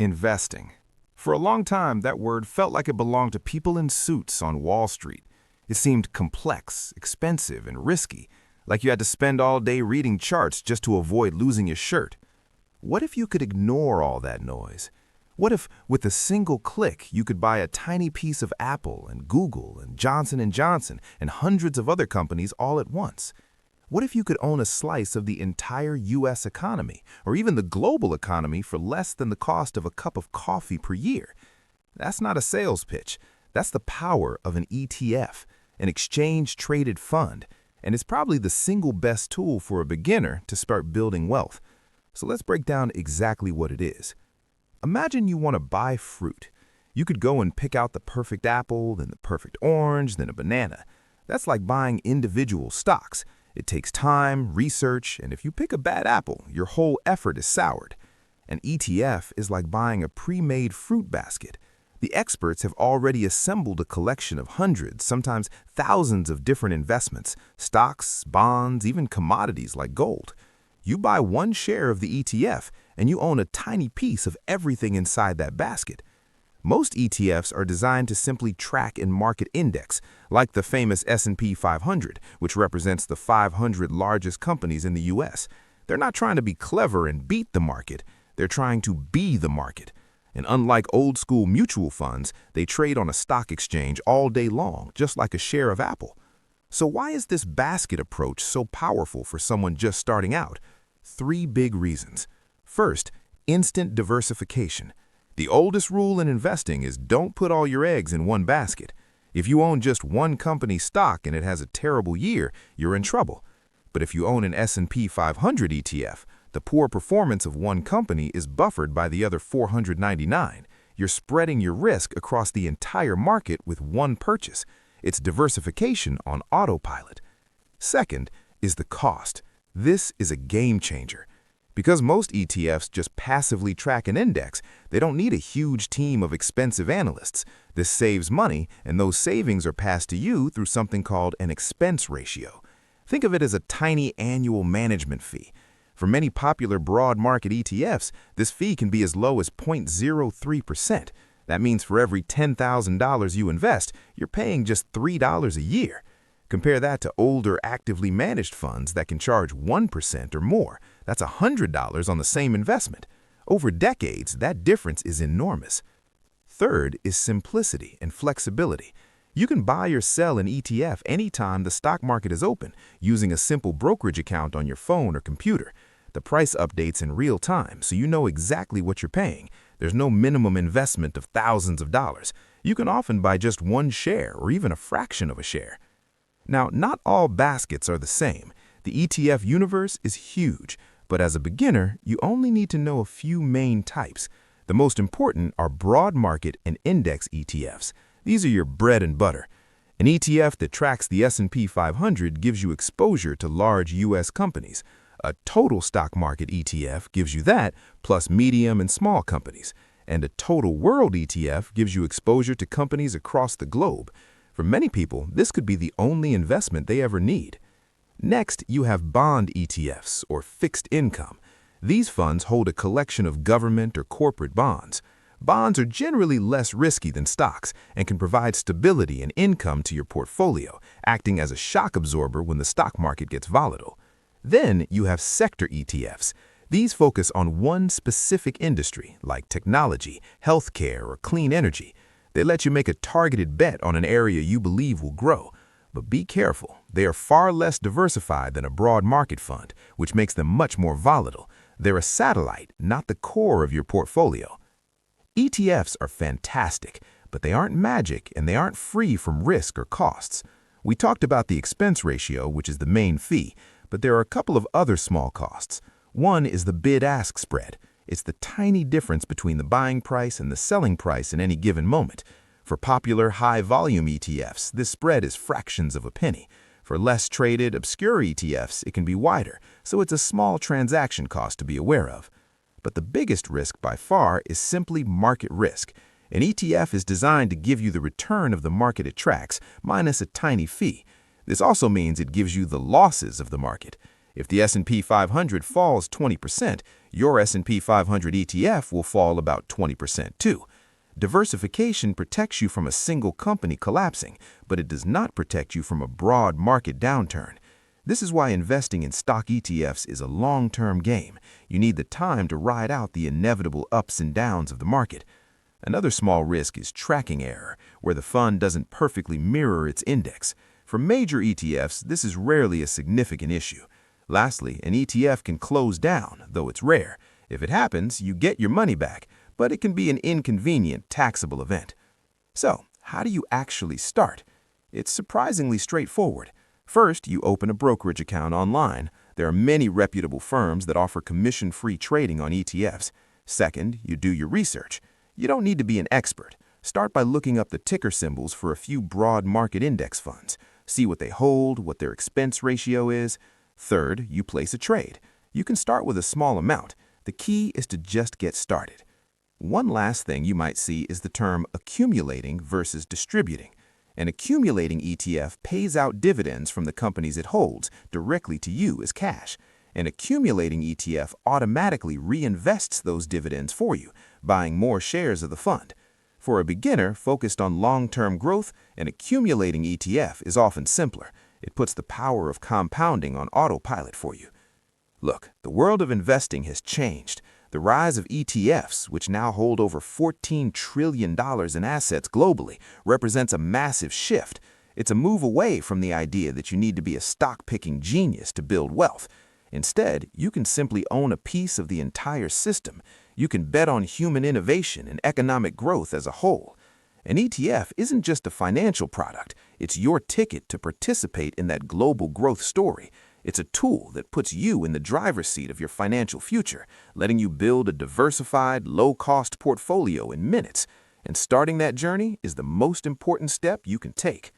Investing. For a long time, that word felt like it belonged to people in suits on Wall Street. It seemed complex, expensive, and risky, like you had to spend all day reading charts just to avoid losing your shirt. What if you could ignore all that noise? What if, with a single click, you could buy a tiny piece of Apple and Google and Johnson & Johnson and hundreds of other companies all at once? What if you could own a slice of the entire U.S. economy, or even the global economy, for less than the cost of a cup of coffee per year? That's not a sales pitch. That's the power of an ETF, an exchange-traded fund, and it's probably the single best tool for a beginner to start building wealth. So let's break down exactly what it is. Imagine you want to buy fruit. You could go and pick out the perfect apple, then the perfect orange, then a banana. That's like buying individual stocks. It takes time, research, and if you pick a bad apple, your whole effort is soured. An ETF is like buying a pre-made fruit basket. The experts have already assembled a collection of hundreds, sometimes thousands of different investments, stocks, bonds, even commodities like gold. You buy one share of the ETF, and you own a tiny piece of everything inside that basket. Most ETFs are designed to simply track and market index, like the famous S&P 500, which represents the 500 largest companies in the U.S. They're not trying to be clever and beat the market. They're trying to be the market. And unlike old-school mutual funds, they trade on a stock exchange all day long, just like a share of Apple. So why is this basket approach so powerful for someone just starting out? 3 big reasons. First, instant diversification. The oldest rule in investing is don't put all your eggs in one basket. If you own just one company's stock and it has a terrible year, you're in trouble. But if you own an S&P 500 ETF, the poor performance of one company is buffered by the other 499. You're spreading your risk across the entire market with one purchase. It's diversification on autopilot. Second is the cost. This is a game changer. Because most ETFs just passively track an index, they don't need a huge team of expensive analysts. This saves money, and those savings are passed to you through something called an expense ratio. Think of it as a tiny annual management fee. For many popular broad market ETFs, this fee can be as low as 0.03%. That means for every $10,000 you invest, you're paying just $3 a year. Compare that to older actively managed funds that can charge 1% or more. That's $100 on the same investment. Over decades, that difference is enormous. Third is simplicity and flexibility. You can buy or sell an ETF anytime the stock market is open using a simple brokerage account on your phone or computer. The price updates in real time, so you know exactly what you're paying. There's no minimum investment of thousands of dollars. You can often buy just one share or even a fraction of a share. Now, not all baskets are the same. The ETF universe is huge, but as a beginner, you only need to know a few main types. The most important are broad market and index ETFs. These are your bread and butter. An ETF that tracks the S&P 500 gives you exposure to large U.S. companies. A total stock market ETF gives you that, plus medium and small companies. And a total world ETF gives you exposure to companies across the globe. For many people, this could be the only investment they ever need. Next, you have bond ETFs, or fixed income. These funds hold a collection of government or corporate bonds. Bonds are generally less risky than stocks and can provide stability and income to your portfolio, acting as a shock absorber when the stock market gets volatile. Then you have sector ETFs. These focus on one specific industry, like technology, healthcare, or clean energy. They let you make a targeted bet on an area you believe will grow. But be careful, they are far less diversified than a broad market fund, which makes them much more volatile. They're a satellite, not the core of your portfolio. ETFs are fantastic, but they aren't magic and they aren't free from risk or costs. We talked about the expense ratio, which is the main fee, but there are a couple of other small costs. One is the bid-ask spread. It's the tiny difference between the buying price and the selling price in any given moment. For popular high-volume ETFs, this spread is fractions of a penny. For less traded, obscure ETFs, it can be wider, so it's a small transaction cost to be aware of. But the biggest risk by far is simply market risk. An ETF is designed to give you the return of the market it tracks, minus a tiny fee. This also means it gives you the losses of the market. If the S&P 500 falls 20%, your S&P 500 ETF will fall about 20% too. Diversification protects you from a single company collapsing, but it does not protect you from a broad market downturn. This is why investing in stock ETFs is a long-term game. You need the time to ride out the inevitable ups and downs of the market. Another small risk is tracking error, where the fund doesn't perfectly mirror its index. For major ETFs, this is rarely a significant issue. Lastly, an ETF can close down, though it's rare. If it happens, you get your money back, but it can be an inconvenient, taxable event. So, how do you actually start? It's surprisingly straightforward. First, you open a brokerage account online. There are many reputable firms that offer commission-free trading on ETFs. Second, you do your research. You don't need to be an expert. Start by looking up the ticker symbols for a few broad market index funds. See what they hold, what their expense ratio is. Third, you place a trade. You can start with a small amount. The key is to just get started. One last thing you might see is the term accumulating versus distributing. An accumulating ETF pays out dividends from the companies it holds directly to you as cash. An accumulating ETF automatically reinvests those dividends for you, buying more shares of the fund. For a beginner focused on long-term growth, an accumulating ETF is often simpler. It puts the power of compounding on autopilot for you. Look, the world of investing has changed. The rise of ETFs, which now hold over $14 trillion in assets globally, represents a massive shift. It's a move away from the idea that you need to be a stock-picking genius to build wealth. Instead, you can simply own a piece of the entire system. You can bet on human innovation and economic growth as a whole. An ETF isn't just a financial product. It's your ticket to participate in that global growth story. It's a tool that puts you in the driver's seat of your financial future, letting you build a diversified, low-cost portfolio in minutes. And starting that journey is the most important step you can take.